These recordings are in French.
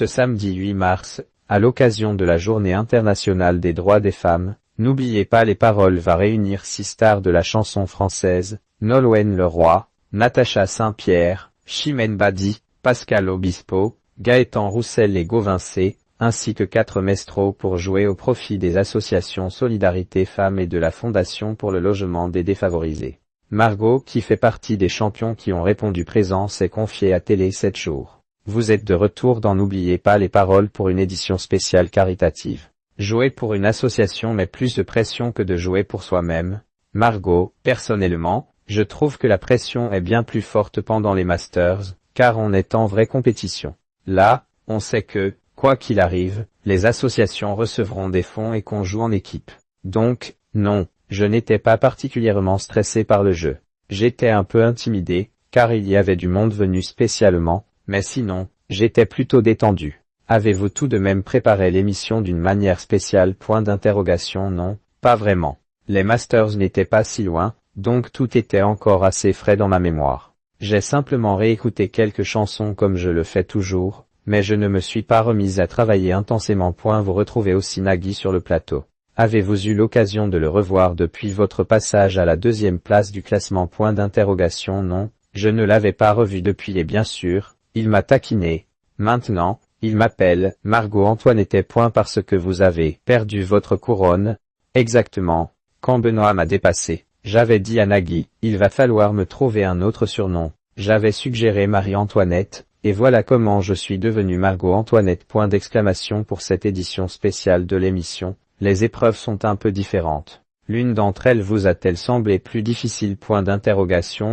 Ce samedi 8 mars, à l'occasion de la Journée internationale des droits des femmes, N'oubliez pas les paroles va réunir 6 stars de la chanson française, Nolwenn Leroy, Natacha Saint-Pierre, Chimène Badi, Pascal Obispo, Gaëtan Roussel et Gauvin C, ainsi que 4 maestros pour jouer au profit des associations Solidarité Femmes et de la Fondation pour le logement des défavorisés. Margot, qui fait partie des champions qui ont répondu présent, s'est confiée à Télé 7 jours. Vous êtes de retour dans N'oubliez pas les paroles pour une édition spéciale caritative. Jouer pour une association met plus de pression que de jouer pour soi-même. Margot, personnellement, je trouve que la pression est bien plus forte pendant les Masters, car on est en vraie compétition. Là, on sait que, quoi qu'il arrive, les associations recevront des fonds et qu'on joue en équipe. Donc, non, je n'étais pas particulièrement stressé par le jeu. J'étais un peu intimidé, car il y avait du monde venu spécialement, mais sinon, j'étais plutôt détendu. Avez-vous tout de même préparé l'émission d'une manière spéciale ? Non, pas vraiment. Les Masters n'étaient pas si loin, donc tout était encore assez frais dans ma mémoire. J'ai simplement réécouté quelques chansons comme je le fais toujours, mais je ne me suis pas remise à travailler intensément. Vous retrouvez aussi Nagui sur le plateau. Avez-vous eu l'occasion de le revoir depuis votre passage à la 2e place du classement ? Non, je ne l'avais pas revu depuis et bien sûr, il m'a taquiné. Maintenant, il m'appelle Margot-Antoinette. Parce que vous avez perdu votre couronne. Exactement. Quand Benoît m'a dépassé, j'avais dit à Nagui, il va falloir me trouver un autre surnom. J'avais suggéré Marie-Antoinette, et voilà comment je suis devenue Margot-Antoinette. Pour cette édition spéciale de l'émission, les épreuves sont un peu différentes. L'une d'entre elles vous a-t-elle semblé plus difficile ?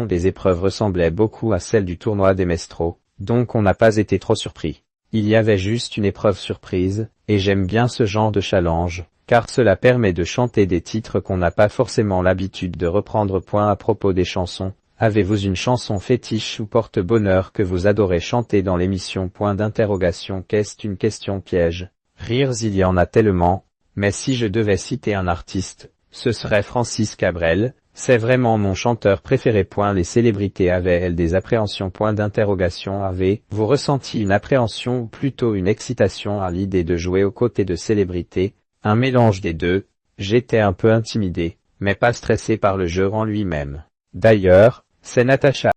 Les épreuves ressemblaient beaucoup à celles du tournoi des Maestros, donc on n'a pas été trop surpris. Il y avait juste une épreuve surprise, et j'aime bien ce genre de challenge, car cela permet de chanter des titres qu'on n'a pas forcément l'habitude de reprendre. À propos des chansons, avez-vous une chanson fétiche ou porte-bonheur que vous adorez chanter dans l'émission ? Qu'est-ce une question piège. Rires, il y en a tellement, mais si je devais citer un artiste, ce serait Francis Cabrel. C'est vraiment mon chanteur préféré. Les célébrités avaient-elles des appréhensions ? Avez-vous ressenti une appréhension ou plutôt une excitation à l'idée de jouer aux côtés de célébrités? Un mélange des deux. J'étais un peu intimidé, mais pas stressé par le jeu en lui-même. D'ailleurs, c'est Natacha